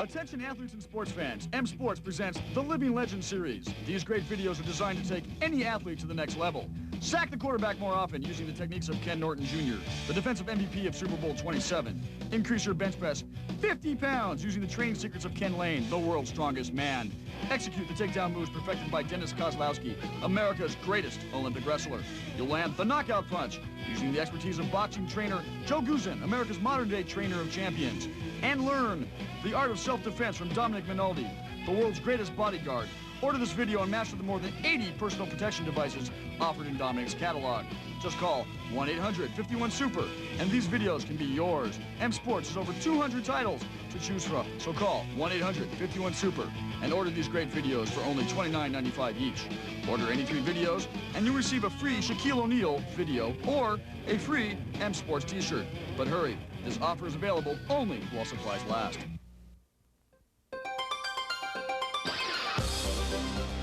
Attention athletes and sports fans, M Sports presents the Living Legend Series. These great videos are designed to take any athlete to the next level. Sack the quarterback more often using the techniques of Ken Norton Jr., the defensive MVP of Super Bowl 27. Increase your bench press 50 pounds using the training secrets of Ken Lane, the world's strongest man. Execute the takedown moves perfected by Dennis Kozlowski, America's greatest Olympic wrestler. You'll land the knockout punch using the expertise of boxing trainer Joe Guzin, America's modern-day trainer of champions. And learn the art of self-defense from Dominic Minaldi, the world's greatest bodyguard. Order this video and master the more than 80 personal protection devices offered in Dominic's catalog. Just call 1-800-51-SUPER, and these videos can be yours. M Sports has over 200 titles to choose from, so call 1-800-51-SUPER and order these great videos for only $29.95 each. Order any 3 videos, and you'll receive a free Shaquille O'Neal video or a free M Sports t-shirt. But hurry, this offer is available only while supplies last.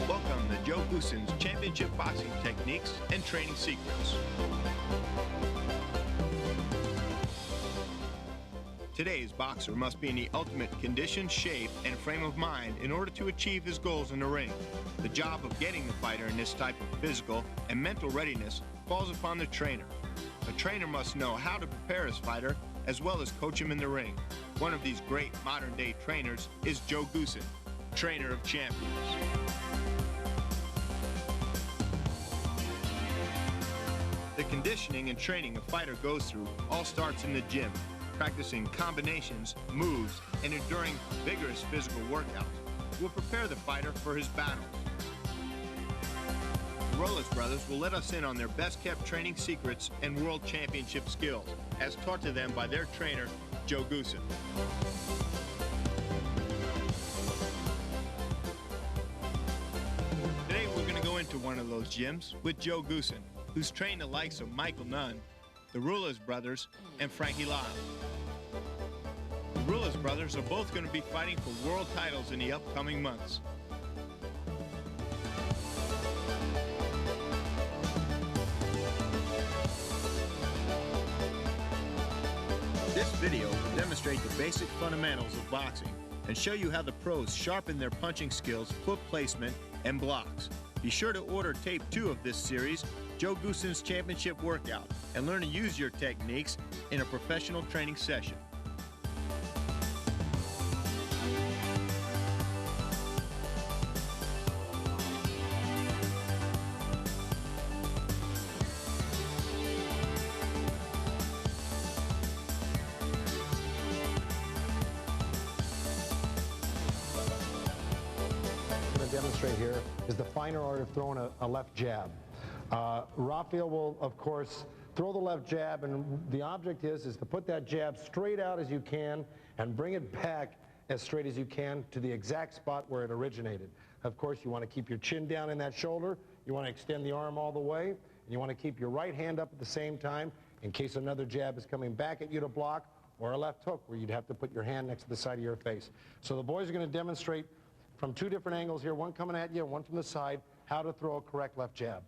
Welcome to Joe Guzin's championship boxing techniques and training secrets. Today's boxer must be in the ultimate condition, shape, and frame of mind in order to achieve his goals in the ring. The job of getting the fighter in this type of physical and mental readiness falls upon the trainer. A trainer must know how to prepare his fighter as well as coach him in the ring. One of these great modern-day trainers is Joe Guzin, trainer of champions. The conditioning and training a fighter goes through all starts in the gym, practicing combinations, moves, and enduring vigorous physical workouts will prepare the fighter for his battles. The Rolas brothers will let us in on their best-kept training secrets and world championship skills, as taught to them by their trainer, Joe Guzin. Today we're going to go into one of those gyms with Joe Guzin, who's trained the likes of Michael Nunn, the Rulas brothers, and Frankie Lyle. The Rulas brothers are both going to be fighting for world titles in the upcoming months. This video will demonstrate the basic fundamentals of boxing and show you how the pros sharpen their punching skills, foot placement, and blocks. Be sure to order tape 2 of this series, Joe Guzin's championship workout, and learn to use your techniques in a professional training session. Demonstrate here is the finer art of throwing a left jab. Rafael will, of course, throw the left jab, and the object is to put that jab straight out as you can and bring it back as straight as you can to the exact spot where it originated. Of course, you want to keep your chin down in that shoulder, you want to extend the arm all the way, and you want to keep your right hand up at the same time in case another jab is coming back at you to block, or a left hook where you'd have to put your hand next to the side of your face. So the boys are going to demonstrate from 2 different angles here, one coming at you and one from the side, how to throw a correct left jab.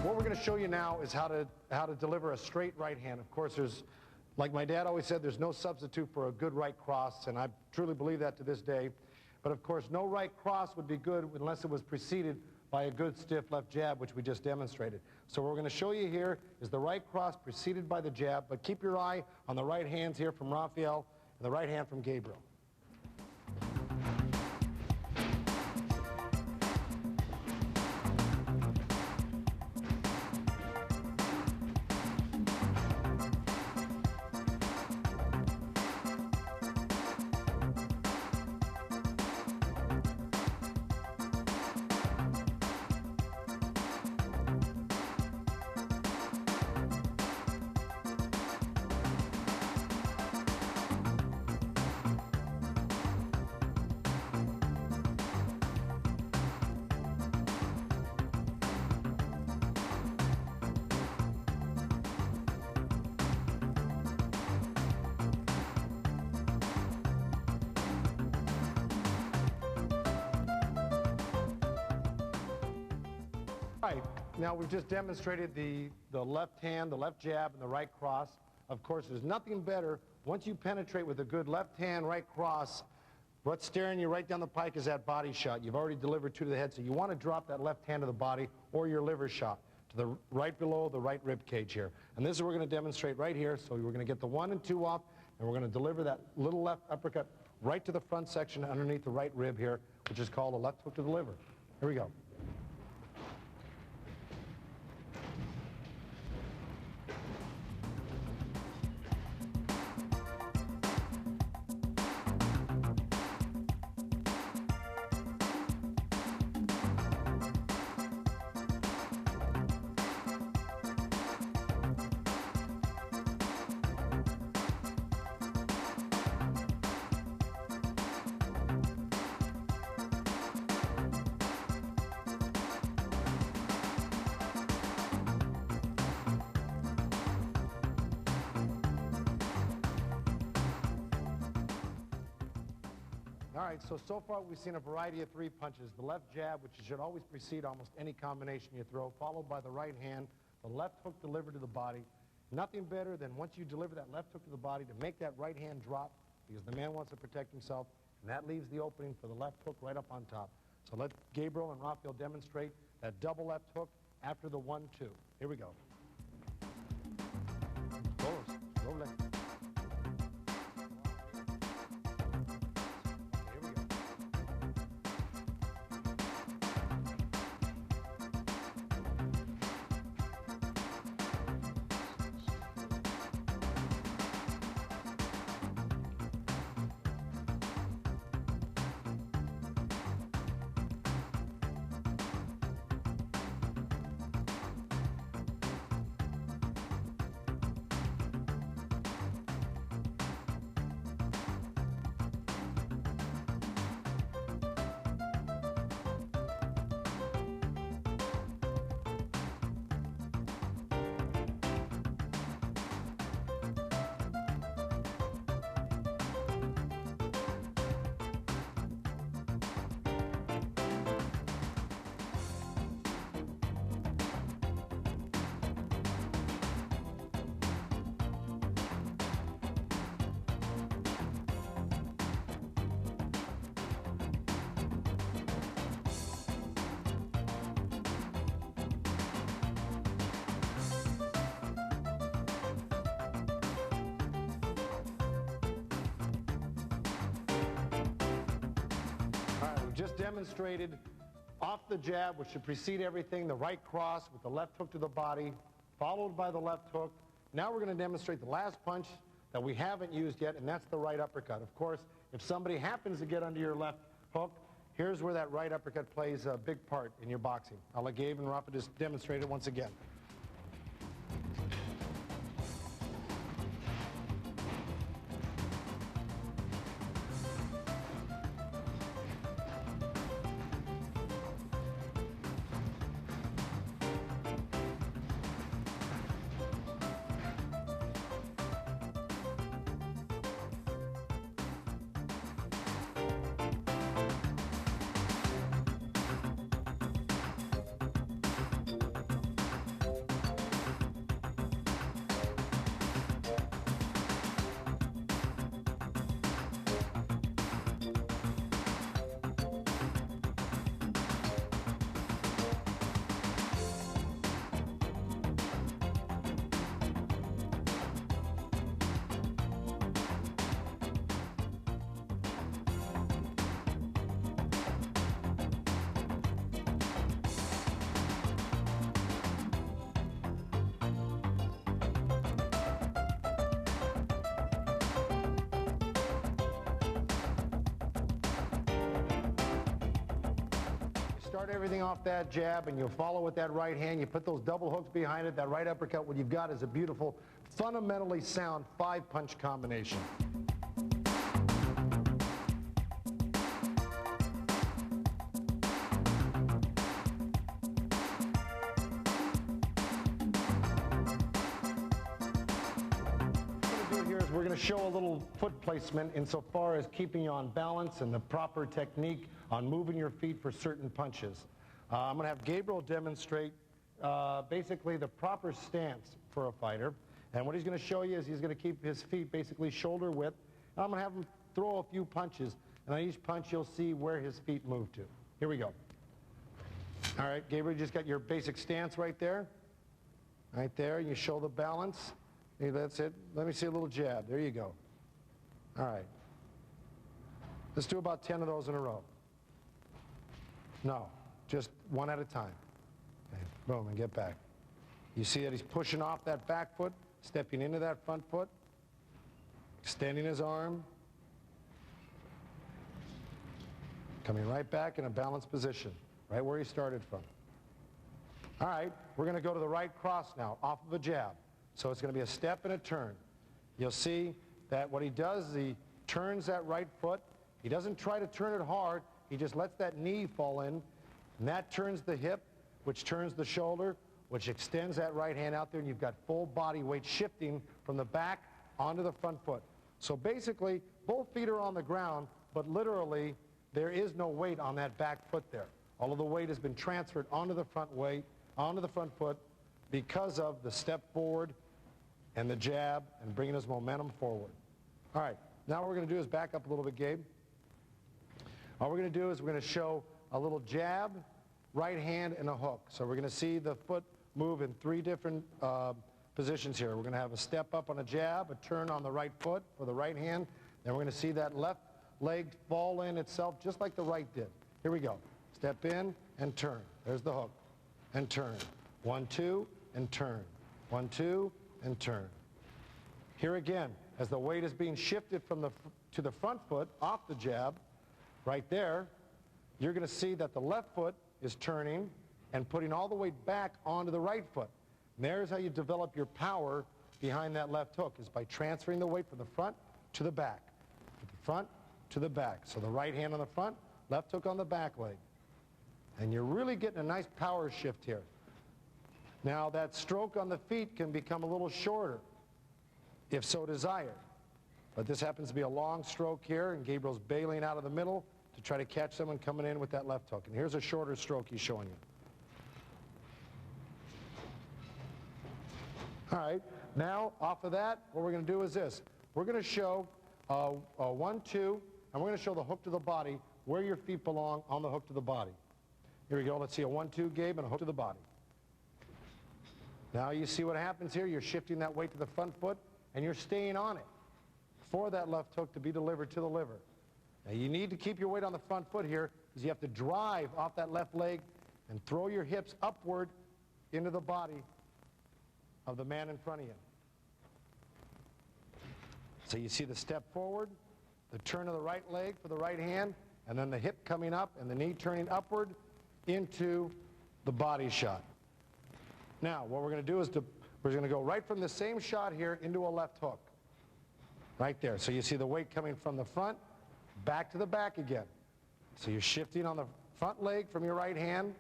What we're going to show you now is how to deliver a straight right hand. Of course, like my dad always said, there's no substitute for a good right cross, and I truly believe that to this day. But of course, no right cross would be good unless it was preceded by a good stiff left jab, which we just demonstrated. So what we're going to show you here is the right cross preceded by the jab, but keep your eye on the right hands here from Rafael and the right hand from Gabriel. right, now we've just demonstrated the left hand, the left jab, and the right cross. Of course, there's nothing better. Once you penetrate with a good left hand, right cross, what's staring you right down the pike is that body shot. You've already delivered two to the head, so you want to drop that left hand to the body or your liver shot to the right below the right rib cage here. And this is what we're going to demonstrate right here. So we're going to get the 1 and 2 off, and we're going to deliver that little left uppercut right to the front section underneath the right rib here, which is called a left hook to the liver. Here we go. All right, so far we've seen a variety of 3 punches. The left jab, which should always precede almost any combination you throw, followed by the right hand, the left hook delivered to the body. Nothing better than once you deliver that left hook to the body to make that right hand drop, because the man wants to protect himself, and that leaves the opening for the left hook right up on top. So let Gabriel and Rafael demonstrate that double left hook after the 1-2. Here we go. Go left. Just demonstrated off the jab, which should precede everything, the right cross with the left hook to the body, followed by the left hook. Now we're going to demonstrate the last punch that we haven't used yet, and that's the right uppercut. Of course, if somebody happens to get under your left hook, here's where that right uppercut plays a big part in your boxing. I'll let Gabe and Rafa just demonstrate it once again. Start everything off that jab, and you'll follow with that right hand. You put those double hooks behind it, that right uppercut. What you've got is a beautiful, fundamentally sound 5-punch combination. We're going to show a little foot placement insofar as keeping you on balance and the proper technique on moving your feet for certain punches. I'm going to have Gabriel demonstrate basically the proper stance for a fighter. And what he's going to show you is he's going to keep his feet basically shoulder width. And I'm going to have him throw a few punches. And on each punch, you'll see where his feet move to. Here we go. All right, Gabriel, you just got your basic stance right there. Right there. You show the balance. Hey, that's it. Let me see a little jab. There you go. All right. Let's do about 10 of those in a row. No, just one at a time. Okay, boom, and get back. You see that he's pushing off that back foot, stepping into that front foot, extending his arm, coming right back in a balanced position, right where he started from. All right, we're going to go to the right cross now, off of a jab. So it's going to be a step and a turn. You'll see that what he does is he turns that right foot. He doesn't try to turn it hard. He just lets that knee fall in, and that turns the hip, which turns the shoulder, which extends that right hand out there, and you've got full body weight shifting from the back onto the front foot. So basically, both feet are on the ground, but literally, there is no weight on that back foot there. All of the weight has been transferred onto the front foot because of the step forward and the jab and bringing his momentum forward. All right, now what we're going to do is back up a little bit, Gabe. All we're going to do is we're going to show a little jab, right hand, and a hook. So we're going to see the foot move in 3 different positions here. We're going to have a step up on a jab, a turn on the right foot for the right hand, then we're going to see that left leg fall in itself just like the right did. Here we go. Step in and turn. There's the hook. And turn. 1, 2, and turn. 1, 2, and turn. Here again, as the weight is being shifted from to the front foot off the jab, right there, you're going to see that the left foot is turning and putting all the weight back onto the right foot. And there's how you develop your power behind that left hook, is by transferring the weight from the front to the back. From the front to the back. So the right hand on the front, left hook on the back leg. And you're really getting a nice power shift here. Now that stroke on the feet can become a little shorter, if so desired. But this happens to be a long stroke here, and Gabriel's bailing out of the middle to try to catch someone coming in with that left hook. And here's a shorter stroke he's showing you. All right, now off of that, what we're going to do is this. We're going to show a 1, 2, and we're going to show the hook to the body, where your feet belong on the hook to the body. Here we go. Let's see a 1, 2, Gabe, and a hook to the body. Now you see what happens here. You're shifting that weight to the front foot, and you're staying on it for that left hook to be delivered to the liver. Now you need to keep your weight on the front foot here, because you have to drive off that left leg and throw your hips upward into the body of the man in front of you. So you see the step forward, the turn of the right leg for the right hand, and then the hip coming up and the knee turning upward into the body shot. Now, what we're going to do is we're going to go right from the same shot here into a left hook. Right there. So you see the weight coming from the front, back to the back again. So you're shifting on the front leg from your right hand,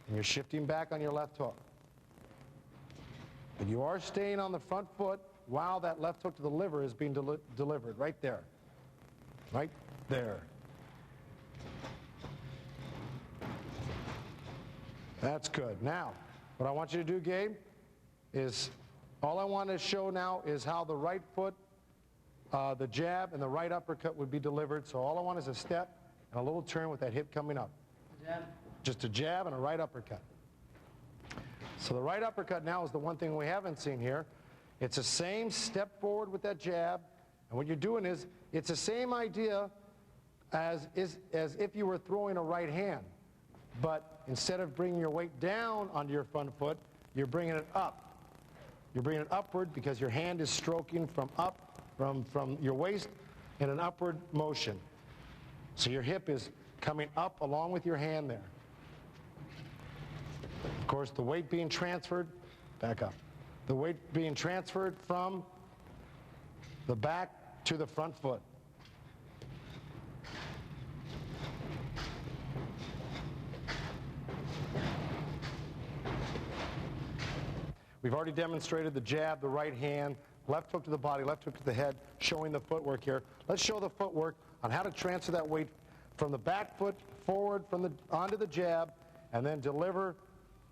and you're shifting back on your left hook. But you are staying on the front foot while that left hook to the liver is being delivered. Right there. Right there. That's good. Now, what I want you to do, Gabe, is all I want to show now is how the right foot, the jab, and the right uppercut would be delivered. So all I want is a step and a little turn with that hip coming up. Jab. Just a jab and a right uppercut. So the right uppercut now is the one thing we haven't seen here. It's the same step forward with that jab, and what you're doing is, it's the same idea as if you were throwing a right hand. But instead of bringing your weight down onto your front foot, you're bringing it up. You're bringing it upward because your hand is stroking from up, from your waist in an upward motion. So your hip is coming up along with your hand there. Of course, the weight being transferred, back up. The weight being transferred from the back to the front foot. We've already demonstrated the jab, the right hand, left hook to the body, left hook to the head, showing the footwork here. Let's show the footwork on how to transfer that weight from the back foot forward onto the jab, and then deliver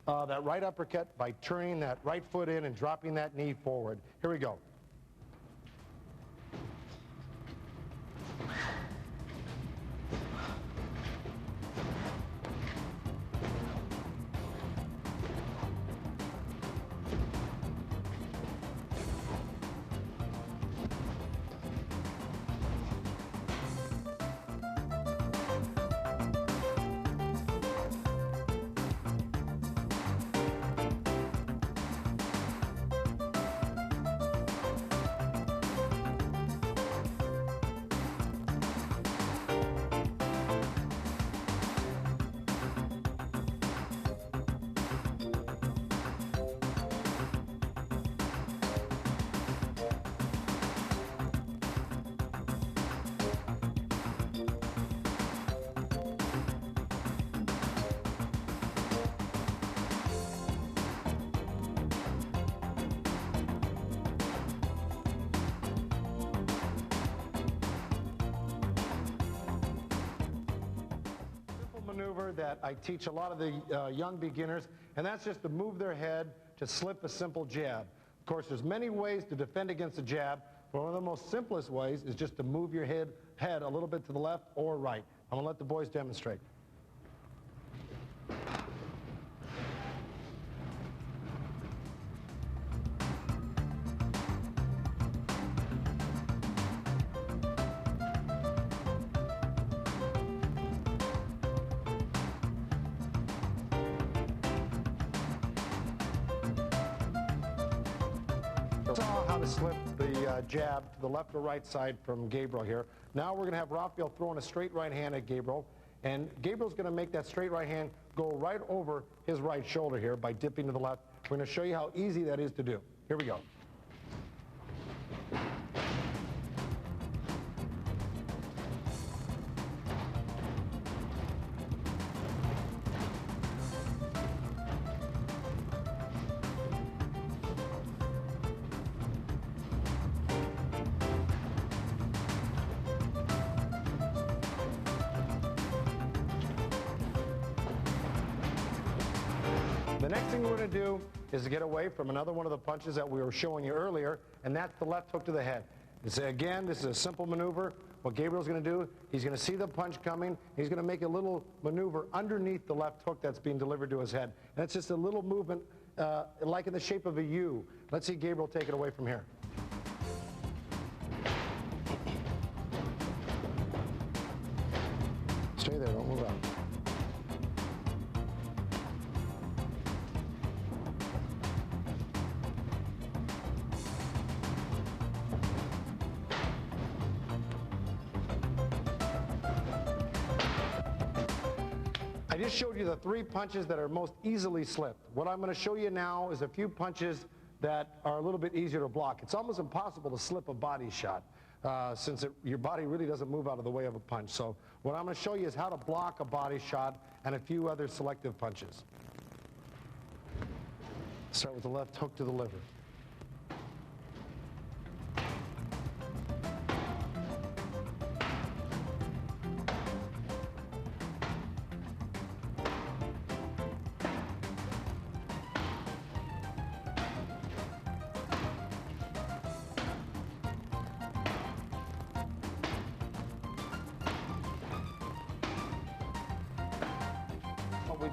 that right uppercut by turning that right foot in and dropping that knee forward. Here we go. Maneuver that I teach a lot of the young beginners, and that's just to move their head to slip a simple jab. Of course, there's many ways to defend against a jab, but one of the most simplest ways is just to move your head a little bit to the left or right. I'm going to let the boys demonstrate. Saw how to slip the jab to the left or right side from Gabriel here. Now we're going to have Rafael throwing a straight right hand at Gabriel, and Gabriel's going to make that straight right hand go right over his right shoulder here by dipping to the left. We're going to show you how easy that is to do. Here we go. The next thing we're going to do is to get away from another one of the punches that we were showing you earlier, and that's the left hook to the head. Again, this is a simple maneuver. What Gabriel's going to do, he's going to see the punch coming. He's going to make a little maneuver underneath the left hook that's being delivered to his head. And it's just a little movement like in the shape of a U. Let's see Gabriel take it away from here. Stay there, don't move out. I just showed you the 3 punches that are most easily slipped. What I'm going to show you now is a few punches that are a little bit easier to block. It's almost impossible to slip a body shot since your body really doesn't move out of the way of a punch. So what I'm going to show you is how to block a body shot and a few other selective punches. Start with the left hook to the liver.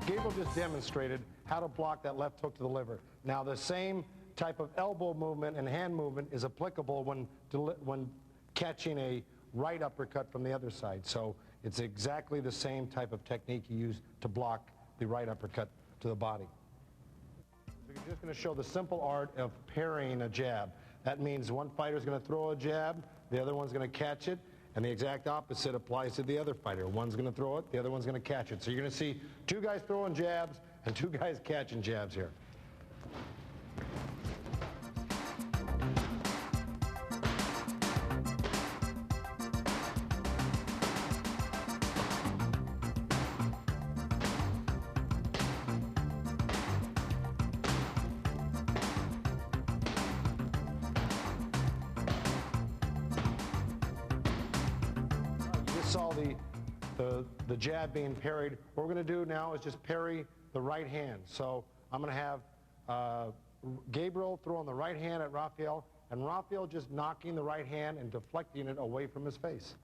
Gabriel just demonstrated how to block that left hook to the liver. Now the same type of elbow movement and hand movement is applicable when catching a right uppercut from the other side. So it's exactly the same type of technique you use to block the right uppercut to the body. We're just going to show the simple art of parrying a jab. That means one fighter is going to throw a jab, the other one's going to catch it, and the exact opposite applies to the other fighter. One's going to throw it, the other one's going to catch it. So you're going to see 2 guys throwing jabs and 2 guys catching jabs here. Saw the jab being parried. What we're going to do now is just parry the right hand. So I'm going to have Gabriel throwing the right hand at Rafael, and Rafael just knocking the right hand and deflecting it away from his face.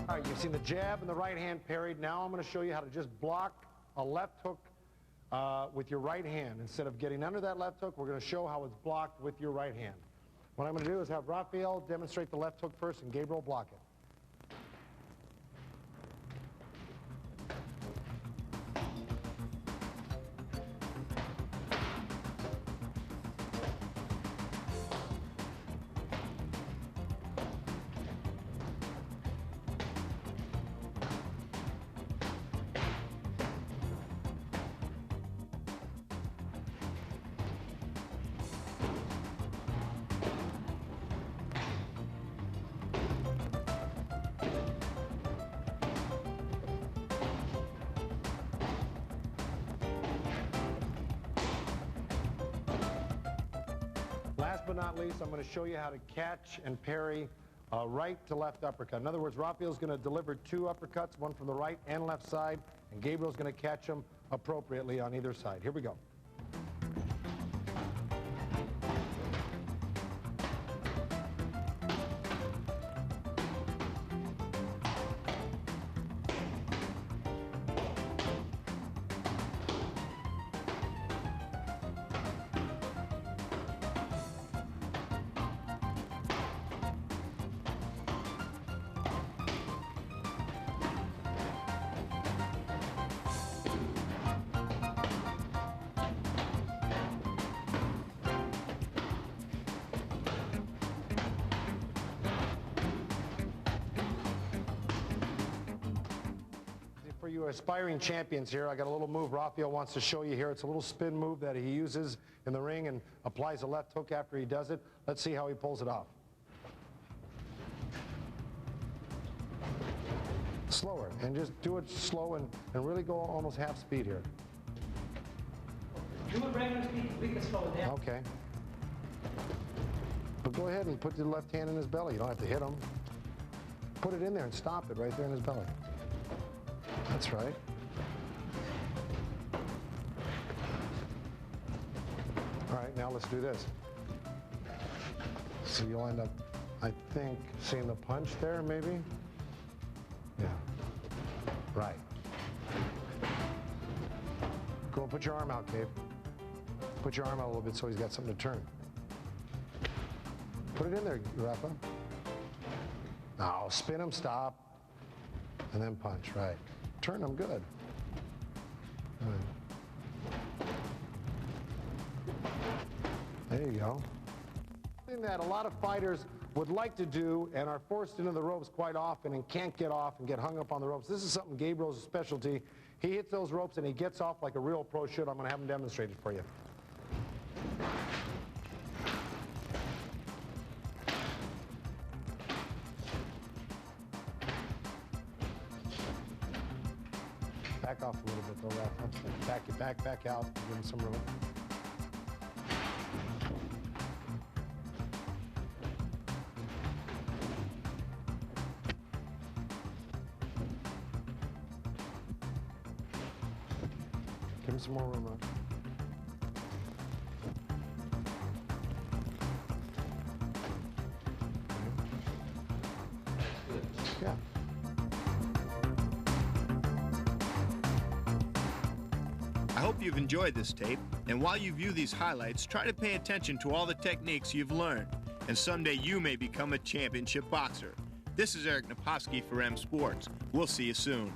All right, you've seen the jab and the right hand parried. Now I'm going to show you how to just block a left hook with your right hand. Instead of getting under that left hook, we're going to show how it's blocked with your right hand. What I'm going to do is have Rafael demonstrate the left hook first and Gabriel block it. Last but not least, I'm going to show you how to catch and parry a right to left uppercut. In other words, Rafael's going to deliver 2 uppercuts, one from the right and left side, and Gabriel's going to catch them appropriately on either side. Here we go. For you aspiring champions here, I got a little move Rafael wants to show you here. It's a little spin move that he uses in the ring and applies a left hook after he does it. Let's see how he pulls it off. Slower, and just do it slow and really go almost half speed here. Do it regular speed, we can slow it down. Okay. But go ahead and put the left hand in his belly. You don't have to hit him. Put it in there and stop it right there in his belly. That's right. All right, now let's do this. So you'll end up, I think, seeing the punch there, maybe? Yeah. Right. Go and put your arm out, Gabe. Put your arm out a little bit so he's got something to turn. Put it in there, Rafa. Now, spin him, stop, and then punch, right. Turn them good. There you go. Something that a lot of fighters would like to do and are forced into the ropes quite often and can't get off and get hung up on the ropes. This is something Gabriel's specialty. He hits those ropes and he gets off like a real pro should. I'm going to have him demonstrate it for you. Back off a little bit though, Rafa. Back out. Give him some room. Give him some more room, Rafa. Yeah. I hope you've enjoyed this tape, and while you view these highlights, try to pay attention to all the techniques you've learned, and someday you may become a championship boxer. This is Eric Naposki for M Sports. We'll see you soon.